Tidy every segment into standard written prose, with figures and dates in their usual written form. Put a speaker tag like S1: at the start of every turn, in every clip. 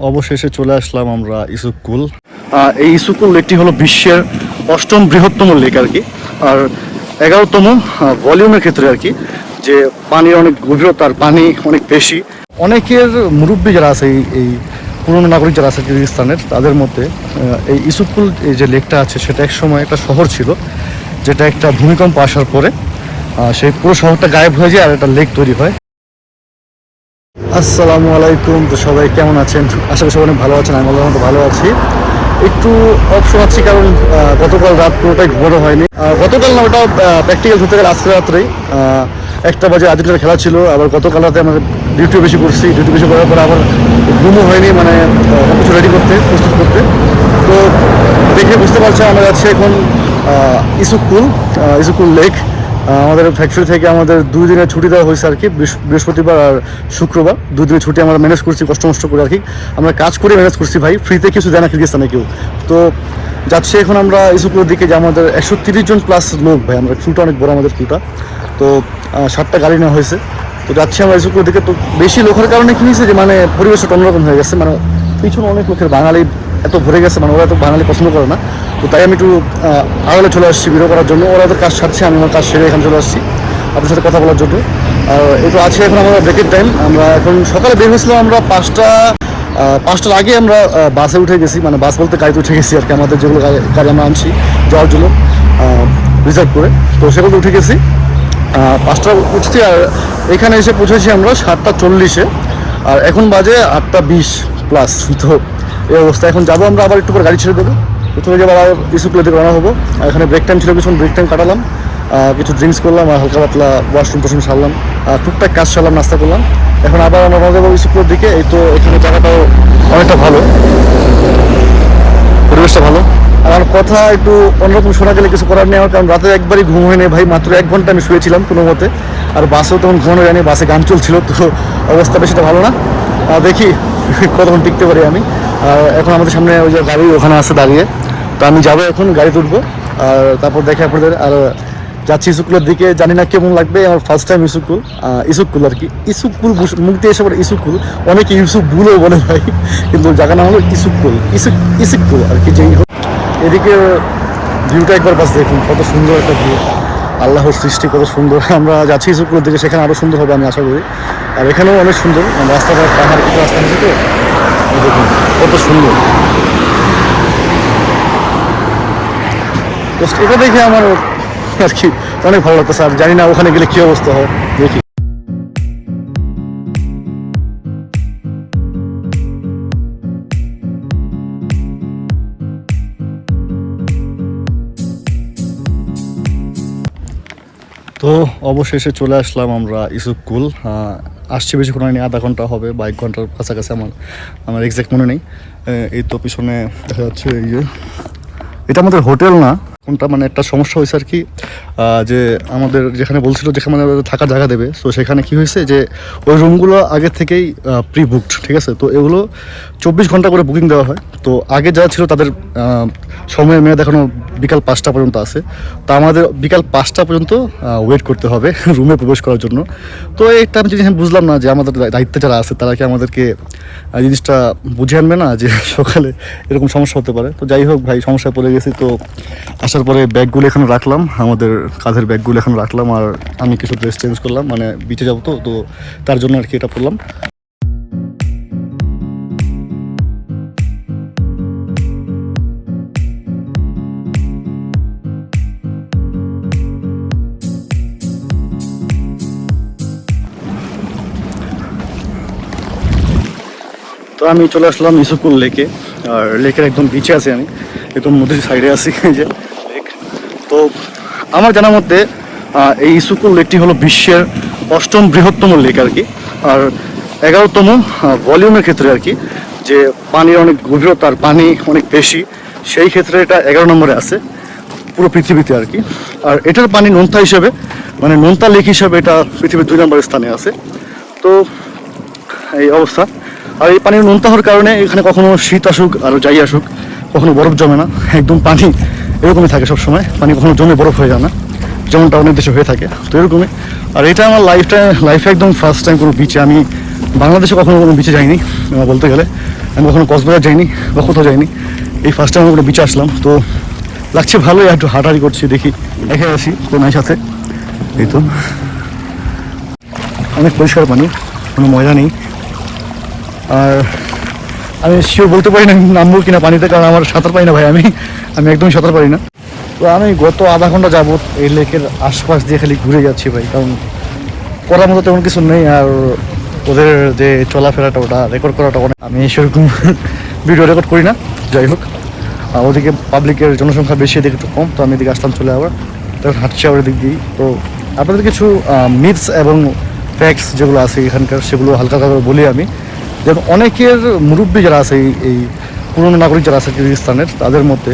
S1: অবশেষে চলে আসলাম আমরা ইসুককুল। এই ইসুককুল লেকটি হলো বিশ্বের 8ম বৃহত্তম লেক আর কি, আর 11তম ভলিউমের ক্ষেত্রে আর কি, যে পানির অনেক গভীরতা আর পানি অনেক বেশি। অনেকের মুরব্বী যারা আছে, এই পুরনো নাগরিক যারা আছে কিরগিজস্তানের, তাদের মধ্যে এই ইসুককুল এই যে লেকটা আছে সেটা এক সময় একটা শহর ছিল, যেটা একটা ভূমিকম্প আসার পরে সেই পুরো শহরটা গায়েব হয়ে যায় আর একটা লেক তৈরি হয়। আসসালামু আলাইকুম। তো সবাই কেমন আছেন? আশা করি সবাই অনেক ভালো আছেন। আমি আল্লাহর মতো ভালো আছি। একটু অপশন আছি কারণ গতকাল রাত পুরোটাই ঘুমানো হয়নি। গতকাল না, ওটা প্র্যাকটিক্যাল ধরতে গেলে আজকে রাত্রেই 1টা বাজে আর্জেন্টিনার খেলা ছিল। আবার গতকাল রাতে আমরা ডিউটিও বেশি করছি, ডিউটি বেশি করার পরে আবার ঘুমও হয়নি, মানে কিছু রেডি করতে, প্রস্তুত করতে। তো দেখে বুঝতে পারছেন আমরা যাচ্ছি এখন ইসুককুল লেক। আমাদের ফ্যাক্টরি থেকে আমাদের 2 দিনের ছুটি দেওয়া হয়েছে আর কি, বৃহস্পতিবার আর শুক্রবার 2 দিনের ছুটি আমরা ম্যানেজ করছি কষ্ট করে আর কি। আমরা কাজ করে ম্যানেজ করছি ভাই, ফ্রিতে কিছু দেয় না কিরগিজস্তানে কেউ। তো যাচ্ছি এখন আমরা ইসুককুলের দিকে, যে আমাদের 130 জন প্লাস লোক ভাই, আমরা ক্রুটা অনেক বড় আমাদের ক্রুটা। তো 7টা গাড়ি নেওয়া হয়েছে। তো যাচ্ছি আমরা ইসুককুলের দিকে। তো বেশি লোকের কারণে কী হয়েছে যে মানে পরিবেশটা অন্যরকম হয়ে গেছে, মানে পিছনে অনেক লোকের বাঙালি এত ভরে গেছে, মানে ওরা এত বাঙালি পছন্দ করে না। তো তাই আমি একটু আড়ালে চলে আসছি ভিডিও করার জন্য। ওরা ওদের কাজ ছাড়ছে, আমি আমার কাজ সেরে এখানে চলে আসছি আপনার সাথে কথা বলার জন্য। আর এটা আছে এখন আমাদের ব্রেকের টাইম। আমরা এখন সকালে বের হয়েছিলাম, আমরা 5টার আগে আমরা বাসে উঠে গেছি, মানে বাস বলতে গাড়িতে উঠে গেছি আর কি। আমাদের যেগুলো গাড়ি আমরা আনছি যাওয়ার জন্য রিজার্ভ করে, তো সেগুলো উঠে গেছি। 5টা উঠছি আর এখানে এসে পৌঁছেছি আমরা 7টা 40-এ, আর এখন বাজে 8টা 20 প্লাস। তো এই অবস্থা। এখন যাবো আমরা, আবার একটু পরে গাড়ি ছেড়ে দেবো, চলে যাবো আবার ইসুককুলের দিকে রওনা হবো। আর এখানে ব্রেক টাইম ছিল, কিছু ব্রেক টাইম কাটালাম, কিছু ড্রিঙ্কস করলাম আর হালকা পাতলা ওয়াশরুম সারলাম, টুকটাক কাজ সারলাম, নাস্তা করলাম। এখন আবার আমরা রওনা দেবো ইসুককুলের দিকে। এই তো এখানে জায়গাটাও অনেকটা ভালো, পরিবেশটা ভালো। আর আমার কথা একটু অন্যরকম শোনা গেলে কিছু করার নেই আমার, কারণ রাতে একবারই ঘুম হয়নি ভাই, মাত্র 1 ঘন্টা আমি শুয়েছিলাম কোনো মতে। আর বাসেও তখন ঘুমানো যায়নি, বাসে গান চলছিল, তো অবস্থা বেশিটা ভালো না। দেখি কতক্ষণ টিকতে পারি আমি। আর এখন আমাদের সামনে ওই যে গাড়ি ওখানে আছে দাঁড়িয়ে, তো আমি যাবো এখন, গাড়ি তুলবো আর তারপর দেখে আপনাদের। আর যাচ্ছি ইসুককুলের দিকে, জানি না কেমন লাগবে। আমার ফার্স্ট টাইম ইসুককুল আর কি। ইসুককুল মুখ দিয়ে এসে পরে ইসুককুল, অনেকে ইউসুফুলও বলে ভাই, কিন্তু জায়গা নাম হলো ইসুককুল আর কি। যেই হোক, এদিকে ভিউটা একবার বাস দেখুন, কত সুন্দর একটা ভিউ, আল্লাহর সৃষ্টি কত সুন্দর। আমরা যাচ্ছি ইসুককুলের দিকে, সেখানে আরও সুন্দর হবে আমি আশা করি। আর এখানেও অনেক সুন্দর, রাস্তাঘাট পাহাড় কিছু রাস্তা আছে, তো দেখুন কত সুন্দর। জাস্ট এটা দেখে আমার আর কি অনেক ভালো লাগতেছে। আর জানি না ওখানে গেলে কী অবস্থা হয়, দেখি। তো অবশেষে চলে আসলাম আমরা ইসুককুল। আসছি বেশিক্ষণ হয়নি, আধা ঘন্টা হবে বা 1 ঘন্টার কাছাকাছি, আমার এক্স্যাক্ট মনে নেই। এই তো পিছনে দেখা যাচ্ছে, এই যে এটা আমাদের হোটেল না কোনটা, মানে একটা সমস্যা হয়েছে আর কি, যে আমাদের যেখানে বলছিল যেখানে আমাদের থাকার জায়গা দেবে, তো সেখানে কি হয়েছে যে ওই রুমগুলো আগে থেকেই প্রি বুকড, ঠিক আছে। তো এগুলো 24 ঘন্টা করে বুকিং দেওয়া হয়। তো আগে যারা ছিল তাদের সময়ের মেয়াদ এখনও বিকাল 5টা পর্যন্ত আছে। তো আমাদের বিকাল 5টা পর্যন্ত ওয়েট করতে হবে রুমে প্রবেশ করার জন্য। তো একটা আমি জিনিস বুঝলাম না, যে আমাদের দায়িত্বে যারা আছে তারা কি আমাদেরকে জিনিসটা বুঝে আনবে না, যে সকালে এরকম সমস্যা হতে পারে। তো যাই হোক ভাই, সমস্যায় পড়ে গেছি। তো আসার পরে ব্যাগগুলো এখানে রাখলাম, আমাদের কাঁধের ব্যাগগুলো এখানে রাখলাম, আর আমি কিছু ড্রেস চেঞ্জ করলাম, মানে বিচে যাবো, তো তার জন্য আর কি এটা পড়লাম। তো আমি চলে আসলাম ইসুককুল লেকে, আর লেকের একদম বিচে আছি আমি, একদম নদীর সাইডে আছি যে লেক। তো আমার জানার মধ্যে এই ইসুককুল লেকটি হলো বিশ্বের 8ম বৃহত্তম লেক আর কি, আর 11তম ভলিউমের ক্ষেত্রে আর কি, যে পানির অনেক গভীরতা আর পানি অনেক বেশি, সেই ক্ষেত্রে এটা 11 নম্বরে আছে পুরো পৃথিবীতে আর কি। আর এটার পানি নোনতা হিসেবে, মানে নোনতা লেক হিসেবে এটা পৃথিবীর 2 নম্বরের স্থানে আছে। তো এই অবস্থা। আর এই পানির নোনতা হওয়ার কারণে এখানে কখনো শীত আসুক আর যাই আসুক, কখনো বরফ জমে না, একদম পানি এরকমই থাকে সবসময়, পানি কখনো জমে বরফ হয়ে যায় না, যেমনটা অনেক দেশে হয়ে থাকে। তো এরকমই। আর এটা আমার লাইফে একদম ফার্স্ট টাইম কোনো বিচে, আমি বাংলাদেশে কখনো কোনো বিচে যাইনি বলতে গেলে। আমি কখনো কক্সবাজার যাইনি বা কোথাও যাইনি, এই ফার্স্ট টাইম আমরা বিচে আসলাম। তো লাগছে ভালোই, একটু হাঁটাহাঁটি করছি, দেখি এখানে আসি কোনার সাথে। এই তো অনেক পরিষ্কার পানি, কোনো ময়লা নেই। আর আমি শিওর বলতে পারি না নামবো কিনা পানিতে, কারণ আমার সাঁতার পারি না ভাই, আমি একদমই সাঁতার পারি না। তো আমি গত আধা ঘন্টা যাবত এই লেকের আশপাশ দিয়ে খালি ঘুরে যাচ্ছি ভাই, কারণ করার মতো তেমন কিছু নেই। আর ওদের যে চলাফেরাটা ওটা রেকর্ড করাটা অনেক, আমি সেরকম ভিডিও রেকর্ড করি না। যাই হোক, ওদিকে পাবলিকের জনসংখ্যা বেশি, এদিকে একটু কম। তো আমি এদিকে আসলাম চলে আবার, তখন হাঁটছি আবার দিক দিয়েই। তো আপনাদের কিছু মিথস এবং ফ্যাক্টস যেগুলো আছে এখানকার, সেগুলো হালকা হালকা বলি আমি। যেমন অনেকের মুরব্বী যারা আছে, এই পুরনো নাগরিক যারা আছে কিরগিজস্তানের, তাদের মধ্যে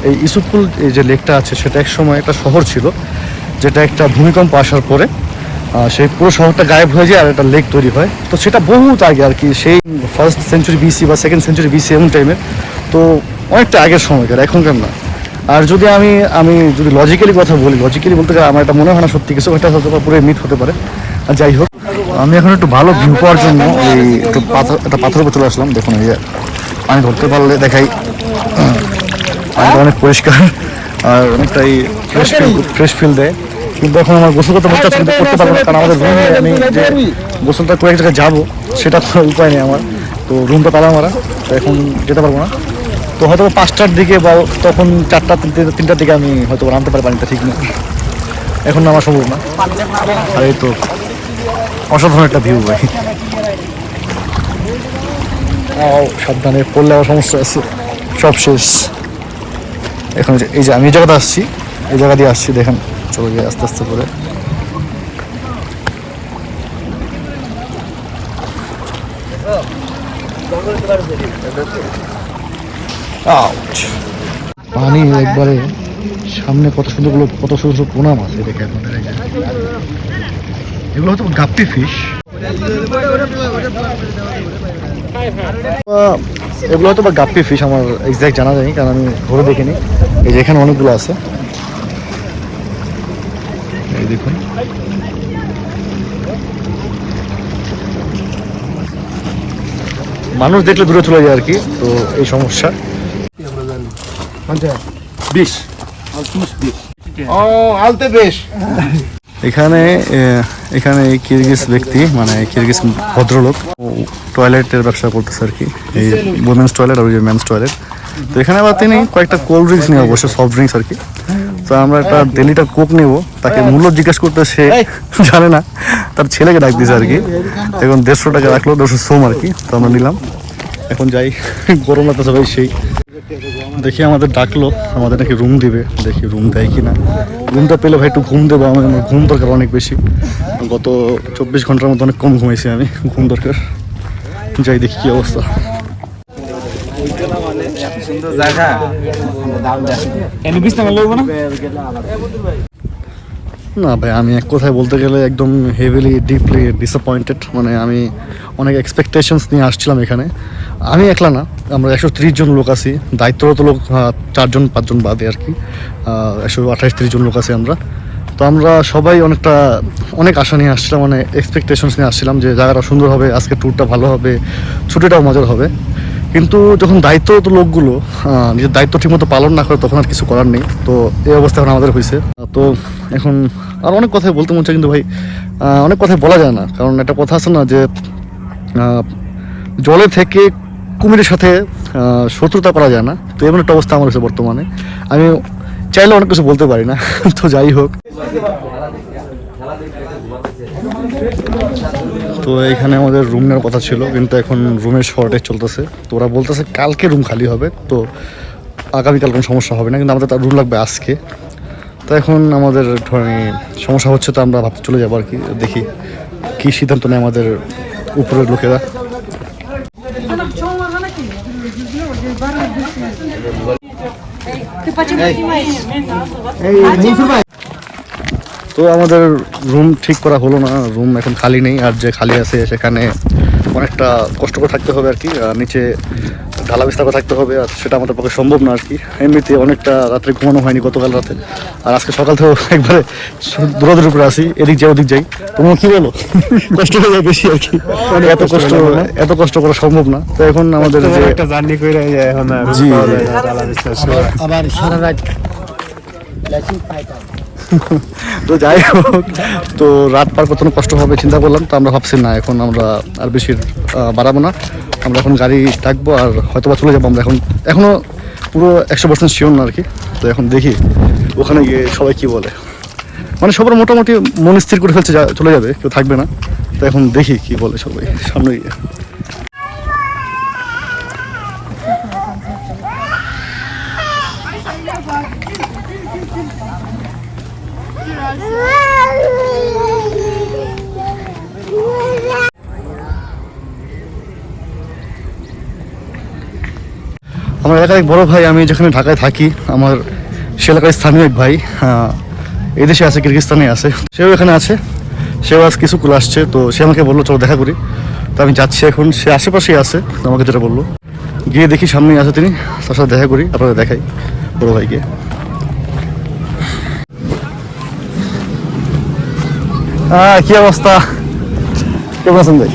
S1: এই ইসুকপুল এই যে লেকটা আছে, সেটা এক সময় একটা শহর ছিল, যেটা একটা ভূমিকম্প আসার পরে সেই পুরো শহরটা গায়েব হয়ে যায় আর একটা লেক তৈরি হয়। তো সেটা বহুত আগে আর কি, সেই ফার্স্ট সেঞ্চুরি বিসি বা সেকেন্ড সেঞ্চুরি বিসি এমন টাইমের। তো অনেকটা আগের সময়কার, এখনকার না। আর যদি আমি যদি লজিক্যালি কথা বলি, লজিক্যালি বলতে গেলে আমার এটা মনে হয় না সত্যি, কিছু একটা হতে পারে, পুরো মিথ হতে পারে। আর যাই হোক, আমি এখন একটু ভালো ভিউ পাওয়ার জন্য এই একটু একটা পাথরের উপর চলে আসলাম। দেখুন এই যে পানি ধরতে পারলে দেখাই, পানিটা অনেক পরিষ্কার আর অনেকটাই ফ্রেশ ফিল দেয়। কিন্তু এখন আমার গোসল করতে মনে চাচ্ছে, কিন্তু করতে পারবো না, কারণ আমাদের রুমে আমি যে গোসলটা করে এক জায়গায় যাবো, সেটা করার উপায় নেই আমার। তো রুমটা তালা মারা, তো এখন যেতে পারবো না। তো হয়তো 5টার দিকে বা তখন 4টা 3টার দিকে আমি হয়তো নামতে পারি পানিটা, ঠিক না, এখন নামা সম্ভব না। আর এই তো অসাধারণ একটা ভিউ ভাই। সাবধানে পড়লে আমার সমস্যা আছে, সব শেষ। এখন এই যে আমি এই জায়গাটা আসছি, এই জায়গা দিয়ে আসছি, দেখেন চলে যায় আস্তে আস্তে করে। পানি একবারে সামনে, কত সুন্দর পোনা মাছ দেখে আপনাদের। এগুলো হয়তো গাপ্পি ফিশ, এগুলো হয়তো বা গাপ্পি ফিশ, আমার এক্সাক্ট জানা যায়নি, কারণ আমি ধরে দেখিনি। এই যে এখানে অনেকগুলো আছে, এই দেখুন। মানুষ দেখলে দূরে চলে যায় আর কি, তো এই সমস্যা। এখানে এখানে কিরগিজ ব্যক্তি, মানে কিরগিজ ভদ্রলোক, টয়লেটের ব্যবসা করতেছে আর কি, এই উইমেন্স টয়লেট আর ওই যে মেন্স টয়লেট। তো এখানে আবার তিনি কয়েকটা কোল্ড ড্রিঙ্কস নিয়ে, অবশ্য সফট ড্রিঙ্কস আর কি। তো আমরা একটা ডেলিটা কোক নেবো, তাকে মূল্য জিজ্ঞেস করতে সে জানে না, তার ছেলেকে ডাক দিয়েছে আর কি। এখন 150 টাকা রাখলো, 200 সোম আর কি। তো আমরা নিলাম, এখন যাই, গরম লাগতেছে ভাই সেই। দেখি আমাদের ডাকলো, আমাদের নাকি রুম দিবে, দেখি রুম দেয় কিনা। রুমটা পেলে ভাই একটু ঘুম দেবো, আমার ঘুম দরকার অনেক বেশি। গত 24 ঘন্টার মধ্যে অনেক কম ঘুমাইছি আমি, ঘুম দরকার। যাই দেখি কি অবস্থা। না ভাই, আমি এক কথায় বলতে গেলে একদম হেভিলি ডিপলি ডিসঅ্যাপয়েন্টেড। মানে আমি অনেক এক্সপেকটেশনস নিয়ে আসছিলাম এখানে। আমি একলা না, আমরা 130 জন লোক আছি, দায়িত্বরত লোক 4জন 5জন বাদে আর কি, 128-30 জন লোক আছি আমরা। তো আমরা সবাই অনেক আশা নিয়ে আসছিলাম, মানে এক্সপেকটেশনস নিয়ে আসছিলাম যে জায়গাটা সুন্দর হবে, আজকে ট্যুরটা ভালো হবে, ছুটিটাও মজার হবে। কিন্তু যখন দায়িত্বরত লোকগুলো নিজের দায়িত্ব ঠিকমতো পালন না করে, তখন আর কিছু করার নেই। তো এই অবস্থা এখন আমাদের হয়েছে। তো এখন আর অনেক কথাই বলতে মন চায়, কিন্তু ভাই অনেক কথাই বলা যায় না, কারণ একটা কথা আছে না যে জলে থেকে কুমিরের সাথে শত্রুতা করা যায় না। তো এমন একটা অবস্থা আমার হয়েছে বর্তমানে, আমি চাইলে অনেক কিছু বলতে পারি না। তো যাই হোক, তো এখানে আমাদের রুম নেওয়ার কথা ছিল, কিন্তু এখন রুমের শর্টেজ চলতেছে। তো ওরা বলতেছে কালকে রুম খালি হবে, তো আগামীকাল কোনো সমস্যা হবে না, কিন্তু আমাদের তার রুম লাগবে আজকে। তো এখন আমাদের সমস্যা হচ্ছে, তো আমরা ভাবতে চলে যাবো আর কি। দেখি কী সিদ্ধান্ত নেয় আমাদের উপরের লোকেরা। তো আমাদের রুম ঠিক করা হলো না, রুম এখন খালি নেই। আর যে খালি আছে সেখানে অনেকটা কষ্ট করে থাকতে হবে আর কি। নিচে ঢালা বিস্তার করে থাকতে হবে, আর সেটা আমাদের পক্ষে সম্ভব না আর কি। এমনিতে অনেকটা রাত্রে ঘুমানো হয়নি গতকাল রাতে, আর আজকে সকাল থেকেও একবারে দৌড়াদৌড়ির উপরে আসি, এদিক যাই ওদিক যাই। তোমার কি বলো, কষ্ট হয়ে যায় বেশি আর কি, এত কষ্ট করা সম্ভব না। তো এখন আমাদের যে
S2: একটা জার্নি করে এখন
S1: জি
S3: আবার সারা রাত
S1: তো যাই হোক, তো রাত পার কত কষ্ট হবে চিন্তা করলাম, তো আমরা ভাবছি না এখন আমরা আর বেশি বাড়াবো না, আমরা এখন গাড়ি ডাকবো আর হয়তো বা চলে যাবো। আমরা এখনো পুরো 100% শিওর না আর কি। তো এখন দেখি ওখানে গিয়ে সবাই কি বলে, মানে সবার মোটামুটি মন স্থির করে ফেলছে চলে যাবে, কেউ থাকবে না। তো এখন দেখি কি বলে সবাই সামনে গিয়ে। আমার এলাকার এক বড় ভাই, আমি যেখানে ঢাকায় থাকি, আমার সে এলাকার স্থানীয় এক ভাই এদেশে আছে, কিরগিজস্তানে আছে, সেও এখানে আছে, সেও আজ কিছুকুল আসছে। তো সে আমাকে বললো চলো দেখা করি। তো আমি যাচ্ছি এখন, সে আশেপাশেই আছে আমাকে যেটা বললো, গিয়ে দেখি সামনেই আছে তিনি, তার সাথে দেখা করি, আপনাদের দেখাই বড় ভাইকে। কি অবস্থা, কেমন আছেন ভাই?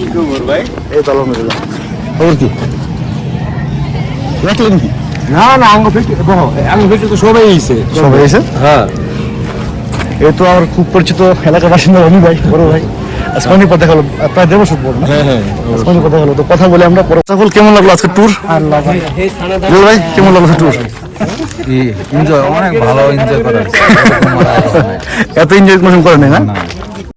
S1: এই তো আলহামদুলিল্লাহ। খবর কি রাখলেন কি?
S2: না না আঙ্গ ফেটে তো সবাই এসে
S1: সবাই এসে,
S2: হ্যাঁ
S1: এই তো আমার খুব পরিচিত এলাকার বাসিন্দা অনি ভাই, বড় ভাই। আজকে অনেক কথা হলো, প্রায় 1.5 বছর পর না?
S2: হ্যাঁ
S1: অনেক কথা হলো, তো কথা বলে আমরা পরে। সকল কেমন লাগলো আজকে ট্যুর? ভাই কেমন লাগলো ট্যুর?
S4: এনজয় অনেক ভালো এনজয় করা
S1: এত এনজয় করেন নাই না?